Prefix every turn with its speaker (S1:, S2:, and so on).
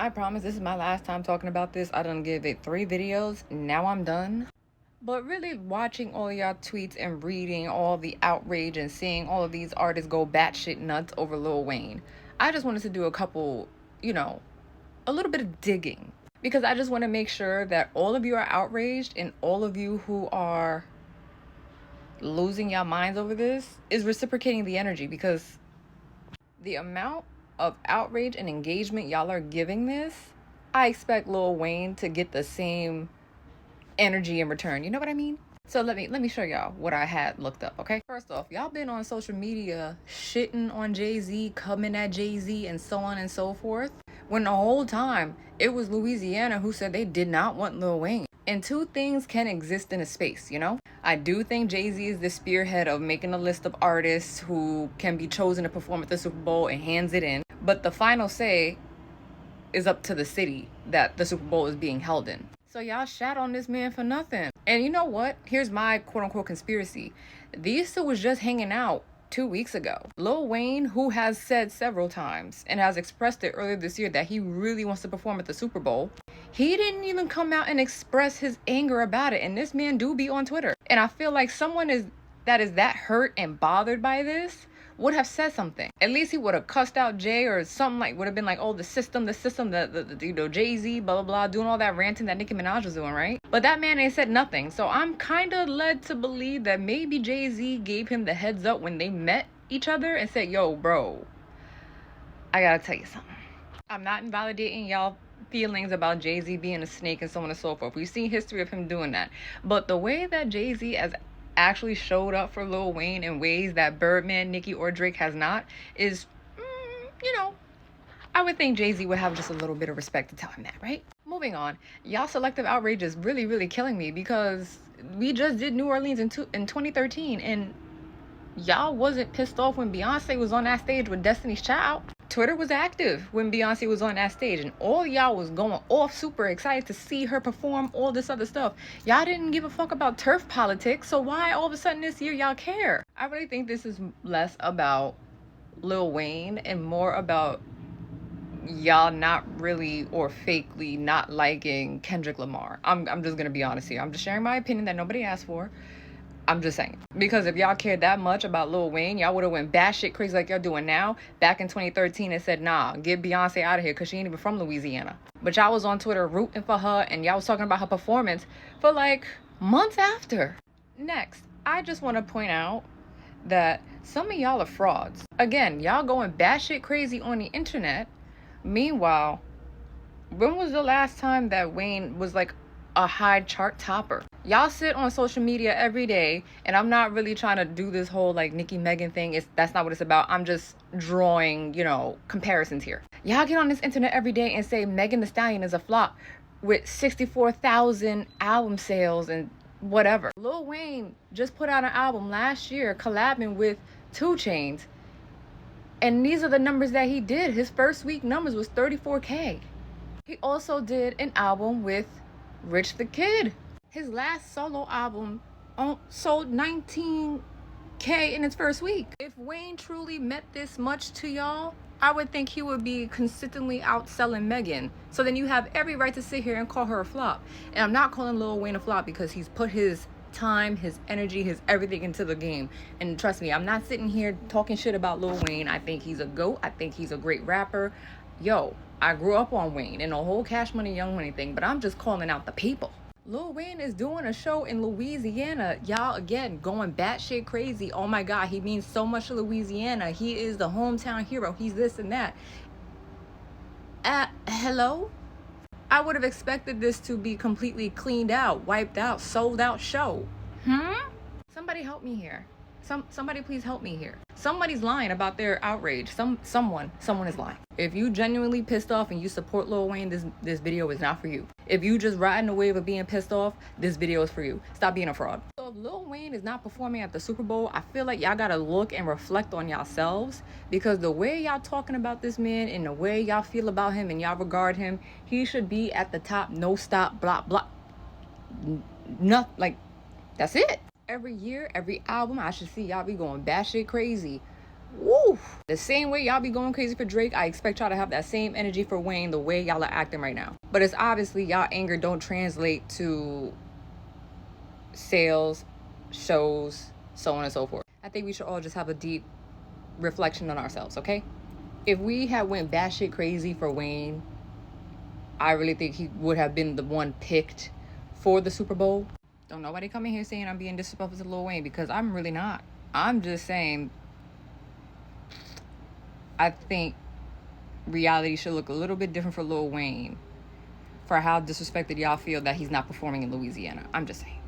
S1: I promise this is my last time talking about this. I done give it 3 videos. Now I'm done. But really watching all y'all tweets and reading all the outrage and seeing all of these artists go batshit nuts over Lil Wayne, I just wanted to do a couple, a little bit of digging. Because I just want to make sure that all of you are outraged and all of you who are losing your minds over this is reciprocating the energy, because the amount of outrage and engagement y'all are giving this, I expect Lil Wayne to get the same energy in return. You know what I mean? So let me show y'all what I had looked up, okay? First off, y'all been on social media shitting on Jay-Z, coming at Jay-Z, and so on and so forth, when the whole time it was Louisiana who said they did not want Lil Wayne. And two things can exist in a space, I do think Jay-Z is the spearhead of making a list of artists who can be chosen to perform at the Super Bowl and hands it in. But the final say is up to the city that the Super Bowl is being held in. So y'all shat on this man for nothing. And you know what? Here's my quote-unquote conspiracy. These two was just hanging out 2 weeks ago. Lil Wayne, who has said several times and has expressed it earlier this year that he really wants to perform at the Super Bowl, he didn't even come out and express his anger about it. And this man do be on Twitter. And I feel like someone that is that hurt and bothered by this would have said something. At least he would have cussed out Jay or something, like would have been like, oh, the system, the Jay-Z, blah, blah, blah, doing all that ranting that Nicki Minaj was doing, right? But that man ain't said nothing. So I'm kind of led to believe that maybe Jay-Z gave him the heads up when they met each other and said, yo, bro, I gotta tell you something. I'm not invalidating y'all feelings about Jay-Z being a snake and so on and so forth. We've seen history of him doing that. But the way that Jay-Z has actually showed up for Lil Wayne in ways that Birdman, Nicki, or Drake has not is, I would think Jay-Z would have just a little bit of respect to tell him that, right? Moving on, y'all selective outrage is really, really killing me, because we just did New Orleans in 2013, and y'all wasn't pissed off when Beyonce was on that stage with Destiny's Child. Twitter was active when Beyonce was on that stage, and all y'all was going off super excited to see her perform all this other stuff. Y'all didn't give a fuck about turf politics, so why all of a sudden this year y'all care? I really think this is less about Lil Wayne and more about y'all not really or fakely not liking Kendrick Lamar. I'm just gonna be honest here. I'm just sharing my opinion that nobody asked for. I'm just saying, because if y'all cared that much about Lil Wayne, y'all would have went batshit crazy like y'all doing now back in 2013 and said, nah, get Beyonce out of here because she ain't even from Louisiana. But y'all was on Twitter rooting for her, and y'all was talking about her performance for like months after. Next, I just want to point out that some of y'all are frauds. Again, y'all going batshit crazy on the internet. Meanwhile, when was the last time that Wayne was like a high chart topper? Y'all sit on social media every day, and I'm not really trying to do this whole like Nicki Megan thing. That's not what it's about. I'm just drawing, comparisons here. Y'all get on this internet every day and say Megan Thee Stallion is a flop with 64,000 album sales and whatever. Lil Wayne just put out an album last year collabing with 2 Chainz, and these are the numbers that he did. His first week numbers was 34K. He also did an album with Rich the Kid. His last solo album sold 19K in its first week. If Wayne truly meant this much to y'all, I would think he would be consistently outselling Megan. So then you have every right to sit here and call her a flop. And I'm not calling Lil Wayne a flop because he's put his time, his energy, his everything into the game. And trust me, I'm not sitting here talking shit about Lil Wayne. I think he's a GOAT. I think he's a great rapper. Yo, I grew up on Wayne and the whole Cash Money Young Money thing, but I'm just calling out the people. Lil Wayne is doing a show in Louisiana. Y'all, again, going batshit crazy. Oh my God, he means so much to Louisiana. He is the hometown hero. He's this and that. Hello? I would have expected this to be completely cleaned out, wiped out, sold out show. Somebody help me here. Somebody please help me here. Somebody's lying about their outrage. Someone is lying. If you genuinely pissed off and you support Lil Wayne, this video is not for you. If you just riding the wave of being pissed off, this video is for you. Stop being a fraud. So if Lil Wayne is not performing at the Super Bowl, I feel like y'all gotta look and reflect on yourselves, because the way y'all talking about this man and the way y'all feel about him and y'all regard him, he should be at the top, no stop, blah, blah. Nothing, like, that's it. Every year, every album, I should see y'all be going batshit crazy Woo! The same way y'all be going crazy for Drake, I expect y'all to have that same energy for Wayne the way y'all are acting right now. But it's obviously y'all anger don't translate to sales, shows, so on and so forth. I think we should all just have a deep reflection on ourselves, okay? If we had went batshit crazy for Wayne, I really think he would have been the one picked for the Super Bowl. Don't nobody come in here saying I'm being disrespectful to Lil Wayne, because I'm really not. I'm just saying I think reality should look a little bit different for Lil Wayne for how disrespected y'all feel that he's not performing in Louisiana. I'm just saying.